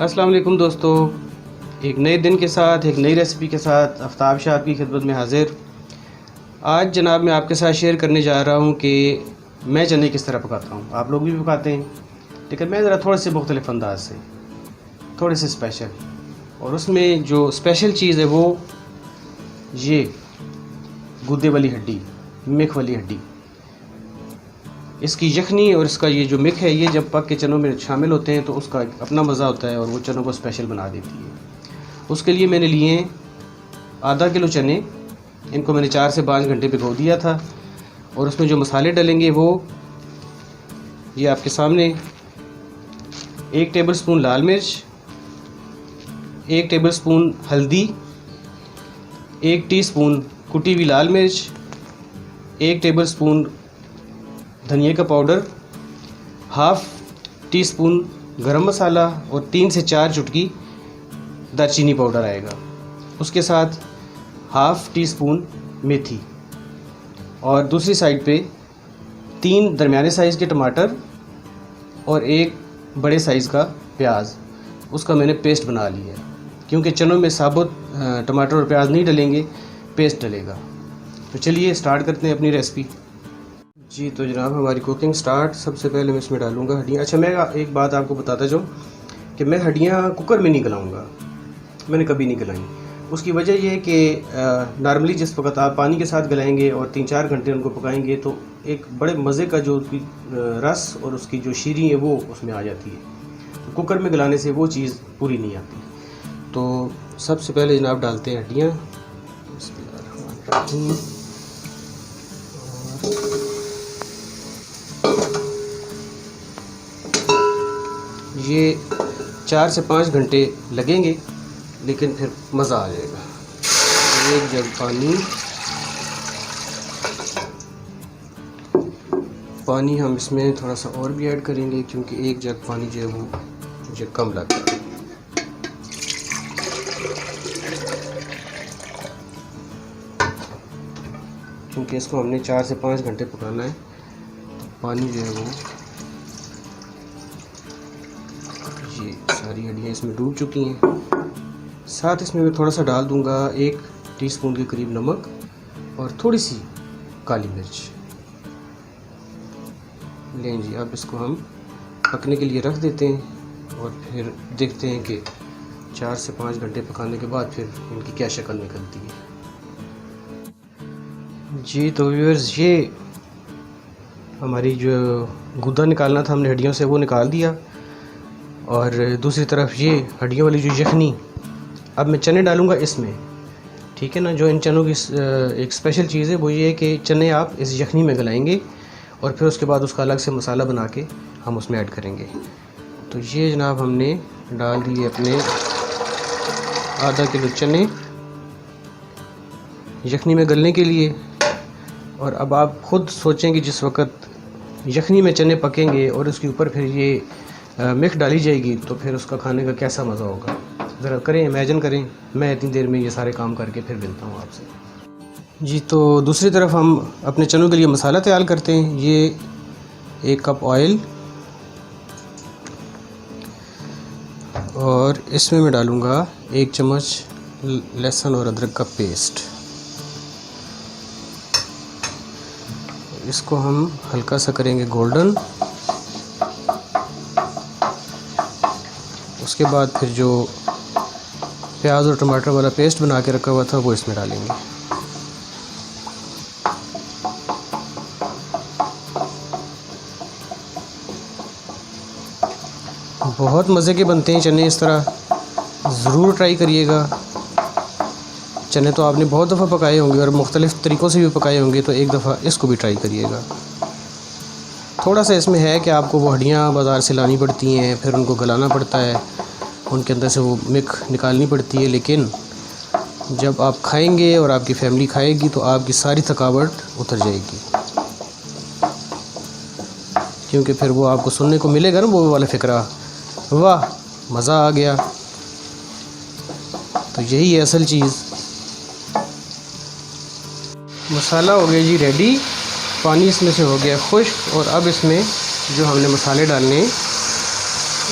अस्सलाम वालेकुम दोस्तों, एक नए दिन के साथ एक नई रेसिपी के साथ आफ्ताब शाह आपकी खिदमत में हाज़िर। आज जनाब मैं आपके साथ शेयर करने जा रहा हूँ कि मैं चने किस तरह पकाता हूँ। आप लोग भी पकाते हैं, लेकिन मैं ज़रा थोड़े से मुख्तलिफ अंदाज से, थोड़े से स्पेशल। और उसमें जो स्पेशल चीज़ है वो ये गुद्दे वाली हड्डी, मिख वाली हड्डी, इसकी यखनी और इसका ये जो मिख है, ये जब पक के चनों में शामिल होते हैं तो उसका अपना मज़ा होता है और वो चनों को स्पेशल बना देती है। उसके लिए मैंने लिए आधा किलो चने, इनको मैंने 4 से 5 घंटे भिगो दिया था। और उसमें जो मसाले डलेंगे वो ये आपके सामने। 1 टेबलस्पून लाल मिर्च, 1 टेबलस्पून हल्दी, 1 टीस्पून कुटी हुई लाल मिर्च, 1 टेबलस्पून धनिया का पाउडर, हाफ़ टी स्पून गरम मसाला और 3 से 4 चुटकी दालचीनी पाउडर आएगा। उसके साथ हाफ़ टी स्पून मेथी। और दूसरी साइड पे 3 दरमियाने साइज़ के टमाटर और 1 बड़े साइज़ का प्याज, उसका मैंने पेस्ट बना लिया है। क्योंकि चनों में साबुत टमाटर और प्याज नहीं डलेंगे, पेस्ट डलेगा। तो चलिए स्टार्ट करते हैं अपनी रेसिपी। जी तो जनाब हमारी कुकिंग स्टार्ट। सबसे पहले मैं इसमें डालूँगा हड्डियाँ। अच्छा, मैं एक बात आपको बताता जाऊँ कि मैं हड्डियाँ कुकर में नहीं गलाऊँगा, मैंने कभी नहीं गलाई। उसकी वजह यह है कि नॉर्मली जिस वक्त आप पानी के साथ गलाएंगे और 3-4 घंटे उनको पकाएंगे तो एक बड़े मज़े का जो उसकी रस और उसकी जो शीरी है वो उसमें आ जाती है। तो कुकर में गलाने से वो चीज़ पूरी नहीं आती। तो सबसे पहले जनाब डालते हैं हड्डियाँ। ये 4 से 5 घंटे लगेंगे, लेकिन फिर मज़ा आ जाएगा। 1 जग पानी हम इसमें थोड़ा सा और भी ऐड करेंगे, क्योंकि 1 जग पानी जो है वो मुझे कम लगता है। क्योंकि इसको हमने 4 से 5 घंटे पकाना है, तो पानी जो है वो, ये सारी हड्डियाँ इसमें डूब चुकी हैं। साथ इसमें मैं थोड़ा सा डाल दूंगा 1 टीस्पून के करीब नमक और थोड़ी सी काली मिर्च। लें जी, अब इसको हम पकने के लिए रख देते हैं और फिर देखते हैं कि 4 से 5 घंटे पकाने के बाद फिर इनकी क्या शक्ल निकलती है। जी तो व्यूअर्स, ये हमारी जो गुद्दा निकालना था हमने हड्डियों से, वो निकाल दिया। और दूसरी तरफ ये हड्डियों वाली जो यखनी, अब मैं चने डालूँगा इसमें, ठीक है ना। जो इन चनों की एक स्पेशल चीज़ है वो ये है कि चने आप इस यखनी में गलाएंगे और फिर उसके बाद उसका अलग से मसाला बना के हम उसमें ऐड करेंगे। तो ये जनाब हमने डाल दिए अपने आधा किलो चने यखनी में गलने के लिए। और अब आप ख़ुद सोचें कि जिस वक़्त यखनी में चने पकेंगे और उसके ऊपर फिर ये मिक्स डाली जाएगी तो फिर उसका खाने का कैसा मज़ा होगा। ज़रा करें, इमेजिन करें। मैं इतनी देर में ये सारे काम करके फिर मिलता हूँ आपसे। जी तो दूसरी तरफ हम अपने चनों के लिए मसाला तैयार करते हैं। ये 1 कप ऑयल और इसमें मैं डालूँगा 1 चम्मच लहसुन और अदरक का पेस्ट। इसको हम हल्का सा करेंगे गोल्डन। उसके बाद फिर जो प्याज और टमाटर वाला पेस्ट बना के रखा हुआ था वो इसमें डालेंगे। बहुत मज़े के बनते हैं चने इस तरह, ज़रूर ट्राई करिएगा। चने तो आपने बहुत दफ़ा पकाए होंगे और मुख्तलिफ़ तरीक़ों से भी पकाए होंगे, तो एक दफ़ा इसको भी ट्राई करिएगा। थोड़ा सा इसमें है कि आपको वो हड्डियाँ बाज़ार से लानी पड़ती हैं, फिर उनको गलाना पड़ता है, उनके अंदर से वो मिख निकालनी पड़ती है। लेकिन जब आप खाएंगे और आपकी फैमिली खाएगी तो आपकी सारी थकावट उतर जाएगी, क्योंकि फिर वो आपको सुनने को मिलेगा ना वो वाला फ़िक्रा, वाह मज़ा आ गया। तो यही है असल चीज़। मसाला हो गया जी रेडी, पानी इसमें से हो गया खुश्क। और अब इसमें जो हमने मसाले डालने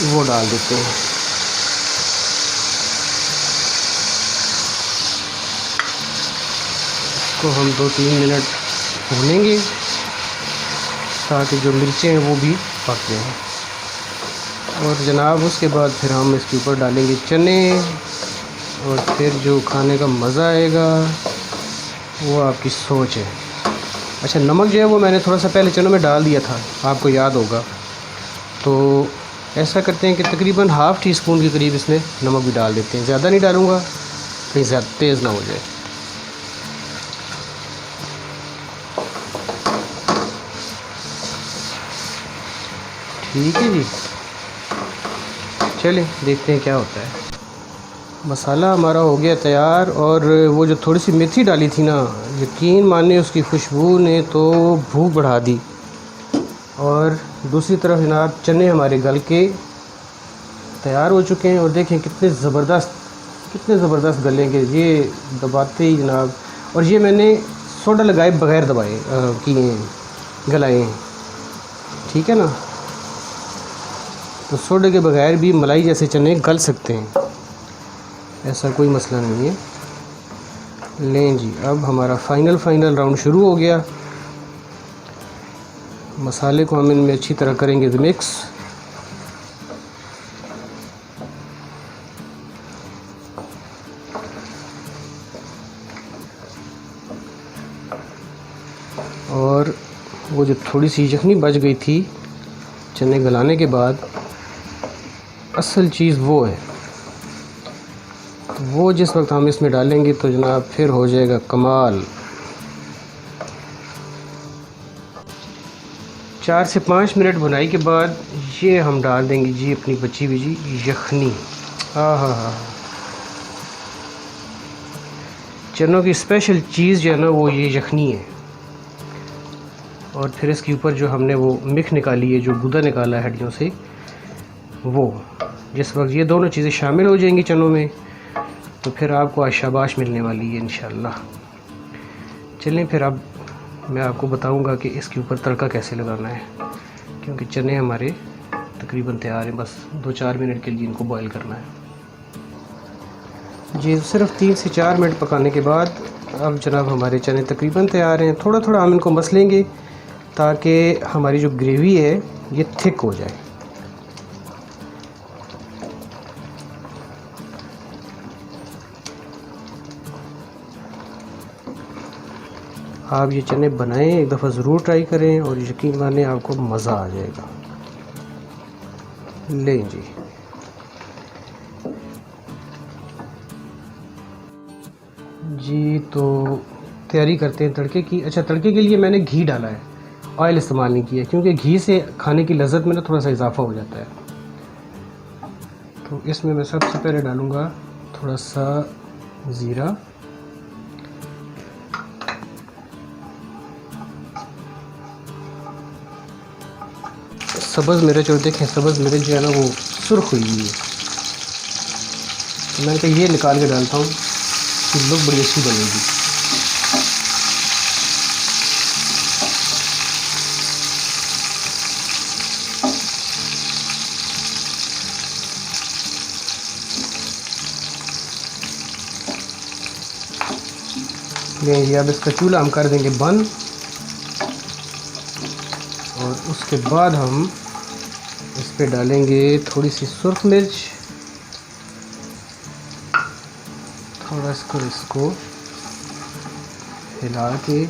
वो डाल देते हैं। इसको हम 2-3 मिनट भूनेंगे ताकि जो मिर्चें हैं वो भी पक जाएँ। और जनाब उसके बाद फिर हम इसके ऊपर डालेंगे चने और फिर जो खाने का मज़ा आएगा वो आपकी सोच है। अच्छा, नमक जो है वो मैंने थोड़ा सा पहले चनों में डाल दिया था, आपको याद होगा। तो ऐसा करते हैं कि तकरीबन ½ टीस्पून के करीब इसमें नमक भी डाल देते हैं। ज़्यादा नहीं डालूँगा कहीं ज़्यादा तेज़ ना हो जाए। ठीक है जी, चलिए देखते हैं क्या होता है। मसाला हमारा हो गया तैयार और वो जो थोड़ी सी मेथी डाली थी ना, यकीन मानिए उसकी खुशबू ने तो भूख बढ़ा दी। और दूसरी तरफ जनाब चने हमारे गल के तैयार हो चुके हैं और देखें कितने ज़बरदस्त गलेंगे ये दबाते ही जनाब। और ये मैंने सोडा लगाए बगैर दबाए किए हैं, गलाए हैं, ठीक है ना। तो सोडे के बगैर भी मलाई जैसे चने गल सकते हैं, ऐसा कोई मसला नहीं है। लें जी, अब हमारा फाइनल राउंड शुरू हो गया। मसाले को हम इनमें अच्छी तरह करेंगे मिक्स। और वो जो थोड़ी सी यखनी बच गई थी चने गलाने के बाद, असल चीज़ वो है, वो जिस वक्त हम इसमें डालेंगे तो जनाब फिर हो जाएगा कमाल। 4 से 5 मिनट बुनाई के बाद ये हम डाल देंगे जी अपनी बची हुई जी यखनी। हाँ, चनों की स्पेशल चीज़ जो है ना वो ये यखनी है। और फिर इसके ऊपर जो हमने वो मिख निकाली है, जो गुदा निकाला है हड्डियों से, वो जिस वक्त ये दोनों चीज़ें शामिल हो जाएंगी चनों में तो फिर आपको आज शाबाश मिलने वाली है इंशाल्लाह। चलें फिर अब मैं आपको बताऊंगा कि इसके ऊपर तड़का कैसे लगाना है, क्योंकि चने हमारे तकरीबन तैयार हैं। बस 2-4 मिनट के लिए इनको बॉईल करना है जी। सिर्फ 3 से 4 मिनट पकाने के बाद अब जनाब हमारे चने तकरीबन तैयार हैं। थोड़ा थोड़ा हम इनको मसलेंगे ताकि हमारी जो ग्रेवी है ये थिक हो जाए। आप ये चने बनाएं, एक दफ़ा ज़रूर ट्राई करें और यकीन माने आपको मज़ा आ जाएगा। लें जी, तो तैयारी करते हैं तड़के की। अच्छा, तड़के के लिए मैंने घी डाला है, ऑयल इस्तेमाल नहीं किया, क्योंकि घी से खाने की लज़्ज़त में ना थोड़ा सा इजाफ़ा हो जाता है। तो इसमें मैं सबसे पहले डालूँगा थोड़ा सा ज़ीरा, सब्ज़ मिर्च। और देखें सब्ज़ मिर्च जो है ना वो सुर्ख हुई है, तो मैंने कहा ये निकाल के डालता हूँ, तो लुक बड़ी अच्छी बनेगी। ये अब इसका चूल्हा हम कर देंगे बंद और उसके बाद हम इस पे डालेंगे थोड़ी सी सुर्ख मिर्च। थोड़ा इसको हिला के,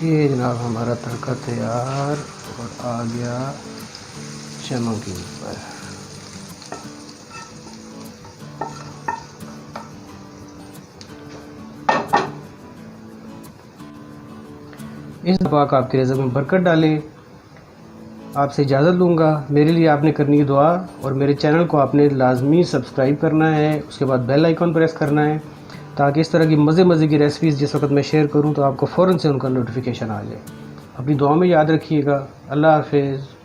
ये जनाब हमारा तड़का तैयार और आ गया चनों के ऊपर। इस पाक आपके रिज़्क़ में बरकत डाले। आपसे इजाज़त लूँगा। मेरे लिए आपने करनी है दुआ और मेरे चैनल को आपने लाजमी सब्सक्राइब करना है, उसके बाद बेल आइकॉन प्रेस करना है ताकि इस तरह की मज़े की रेसिपीज़ जिस वक्त मैं शेयर करूँ तो आपको फ़ौरन से उनका नोटिफिकेशन आ जाए। अपनी दुआ में याद रखिएगा। अल्लाह हाफ़िज़।